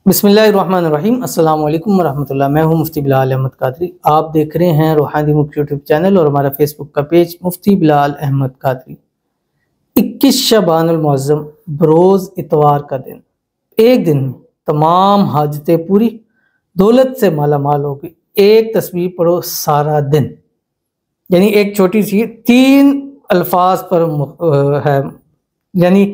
बिस्मिल्लाहिर्रहमानिर्रहीम। अस्सलाम वालेकुम वरहमतुल्लाह। मैं हूं मुफ्ती बिलाल अहमद कादरी। आप देख रहे हैं रूहानी मुफ्ती यूट्यूब चैनल और हमारा फेसबुक का पेज मुफ्ती बिलाल अहमद कादरी। 21 शबानुल मुअज़्ज़म बरोज़ इतवार का दिन, एक दिन में तमाम हाजतें पूरी, दौलत से माला माल होगी। एक तस्बीह पढ़ो सारा दिन, यानी एक छोटी सी 3 अल्फाज पर है, यानी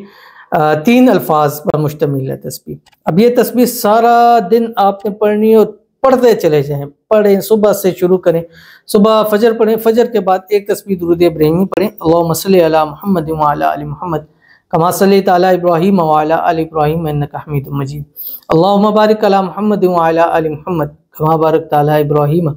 3 अल्फाज पर मुश्तमिल है तस्बीह। अब ये तस्बीह सारा दिन आपने पढ़नी है और पढ़ते चले जाएं। पढ़ें, सुबह से शुरू करें, सुबह फजर पढ़ें, फजर के बाद एक तस्बीह दुरूद इब्राहिमी पढ़ें, अल्लाहुम्मा सल्लि अला मुहम्मद व अला आलि मुहम्मद कमा सल्लैता अला इब्राहीम व अला आलि इब्राहीम इन्नका हमीदुम मजीद, अल्लाहुम्मा बारिक अला मुहम्मद व अला आलि मुहम्मद कमा बारकता अला इब्राहीम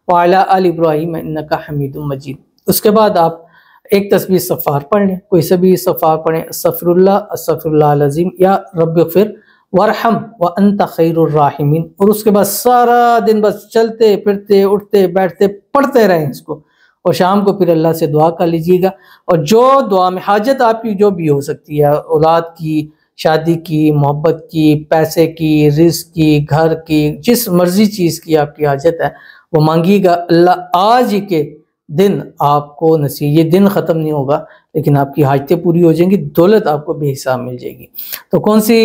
व अला आलि इब्राहीम इन्नका हमीदुम मजीद। उसके बाद आप एक तस्बीह इस्तग़फ़ार पढ़ लें, कोई सा भी इस्तग़फ़ार पढ़ें, अस्तग़फ़िरुल्लाह अज़ीम या रब्बिग़फ़िर वरहम व अंत खैरुर राहिमीन। और उसके बाद सारा दिन बस चलते फिरते उठते बैठते पढ़ते रहें इसको, और शाम को फिर अल्लाह से दुआ कर लीजिएगा। और जो दुआ में हाजत आपकी जो भी हो सकती है, औलाद की, शादी की, मोहब्बत की, पैसे की, रिज़्क़ की, घर की, जिस मर्जी चीज़ की आपकी हाजत है वो मांगिएगा। अल्लाह आज ही के दिन आपको नसीब, ये दिन ख़त्म नहीं होगा लेकिन आपकी हाजतें पूरी हो जाएंगी, दौलत आपको बेहिसाब मिल जाएगी। तो कौन सी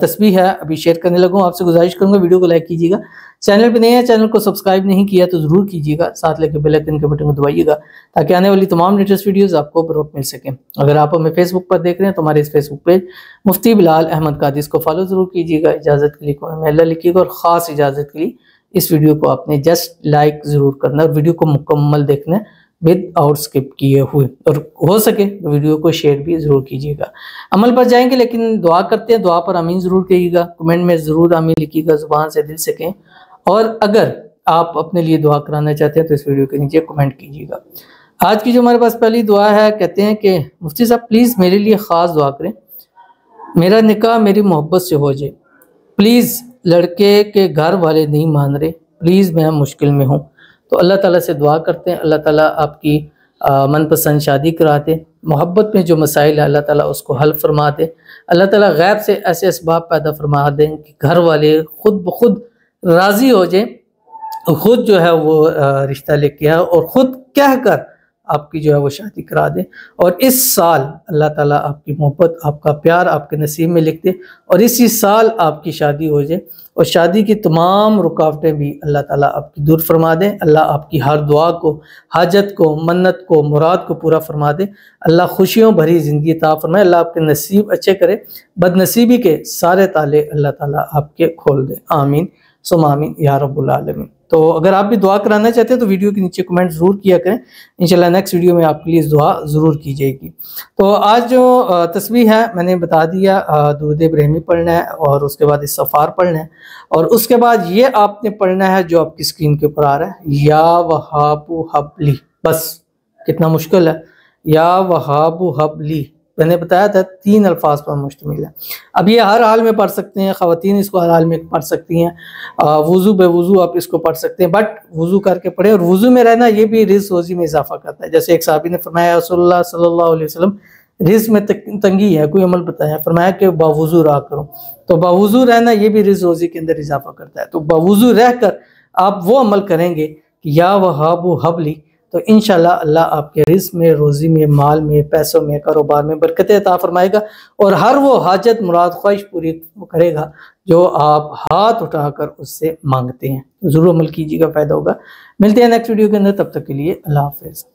तस्बीह है अभी शेयर करने लगूँ। आपसे गुजारिश करूँगा वीडियो को लाइक कीजिएगा, चैनल पे नए हैं चैनल को सब्सक्राइब नहीं किया तो ज़रूर कीजिएगा, साथ लेके बेल आइकन के बटन को दबाइएगा ताकि आने वाली तमाम लेटेस्ट वीडियोज़ आपको बर वक्त मिल सकें। अगर आप हमें फेसबुक पर देख रहे हैं तो हमारे इस फेसबुक पेज मुफ्ती बिलाल अहमद कादरी को फॉलो ज़रूर कीजिएगा। इजाज़त के लिए कमेंट में अल्लाह लिखिएगा, और ख़ास इजाज़त के लिए इस वीडियो को आपने जस्ट लाइक ज़रूर करना और वीडियो को मुकम्मल देखना विदाउट स्किप किए हुए, और हो सके तो वीडियो को शेयर भी ज़रूर कीजिएगा। अमल पर जाएंगे लेकिन दुआ करते हैं, दुआ पर आमीन ज़रूर कहिएगा, कमेंट में ज़रूर आमीन लिखिएगा, ज़ुबान से दिल से कहें। और अगर आप अपने लिए दुआ कराना चाहते हैं तो इस वीडियो के नीचे कमेंट कीजिएगा। आज की जो हमारे पास पहली दुआ है, कहते हैं कि मुफ्ती साहब प्लीज़ मेरे लिए ख़ास दुआ करें, मेरा निकाह मेरी मोहब्बत से हो जाए, प्लीज़ लड़के के घर वाले नहीं मान रहे, प्लीज़ मैं मुश्किल में हूँ। तो अल्लाह ताला से दुआ करते हैं, अल्लाह ताला आपकी मनपसंद शादी करा दे, मोहब्बत में जो मसाइल है अल्लाह ताला उसको हल फरमा दे, अल्लाह ताला गैब से ऐसे असबाब पैदा फरमा दें कि घर वाले खुद ब खुद राज़ी हो जाए, खुद जो है वो रिश्ता लेके आए और ख़ुद कह कर आपकी जो है वो शादी करा दे। और इस साल अल्लाह ताला आपकी मोहब्बत, आपका प्यार आपके नसीब में लिख दे और इसी साल आपकी शादी हो जाए, और शादी की तमाम रुकावटें भी अल्लाह ताला आपकी दूर फरमा दे। अल्लाह आपकी हर दुआ को, हाजत को, मन्नत को, मुराद को पूरा फरमा दे। अल्लाह खुशियों भरी ज़िंदगी अता फरमाए, अल्लाह आपके नसीब अच्छे करे, बदनसीबी के सारे ताले अल्लाह ताला आपके खोल दे। आमीन सुम्मा आमीन या रब्बुल आलमीन। तो अगर आप भी दुआ कराना चाहते हैं तो वीडियो के नीचे कमेंट ज़रूर किया करें, इंशाल्लाह नेक्स्ट वीडियो में आपके लिए दुआ ज़रूर की जाएगी। तो आज जो तस्बीह है मैंने बता दिया, दुरूद इब्राहिमी पढ़ना है और उसके बाद इस्तग़फ़ार पढ़ना है, और उसके बाद ये आपने पढ़ना है जो आपकी स्क्रीन के ऊपर आ रहा है, या वहाबु हबली। बस कितना मुश्किल है, या वहाबु हबली मैंने बताया था 3 अल्फाज पर मुश्तमिल है। अब ये हर हाल में पढ़ सकते हैं, ख़वातीन इसको हर हाल में पढ़ सकती हैं, वज़ू बेवज़ू आप इसको पढ़ सकते हैं, बट वज़ू करके पढ़े, और वज़ू में रहना ये भी रिज़्क़ रोज़ी में इजाफा करता है। जैसे एक साहबी ने फरमाया रसूलुल्लाह सल्लल्लाहु अलैहि वसल्लम रिज़्क़ में तंगी है, कोई अमल बताया, फरमाया कि बावज़ू रहा करो। तो बावज़ू रहना ये भी रिज़्क़ रोज़ी के अंदर इजाफा करता है। तो बावज़ू रह कर आप वो अमल करेंगे कि या वहाबु हबली, तो इंशाल्लाह अल्लाह आपके रिज़्क़ में, रोज़ी में, माल में, पैसों में, कारोबार में बरकतें अता फरमाएगा, और हर वो हाजत मुराद ख्वाहिश पूरी करेगा जो आप हाथ उठाकर उससे मांगते हैं। ज़रूर अमल कीजिएगा, फ़ायदा होगा। मिलते हैं नेक्स्ट वीडियो के अंदर, तब तक के लिए अल्लाह हाफ़िज़।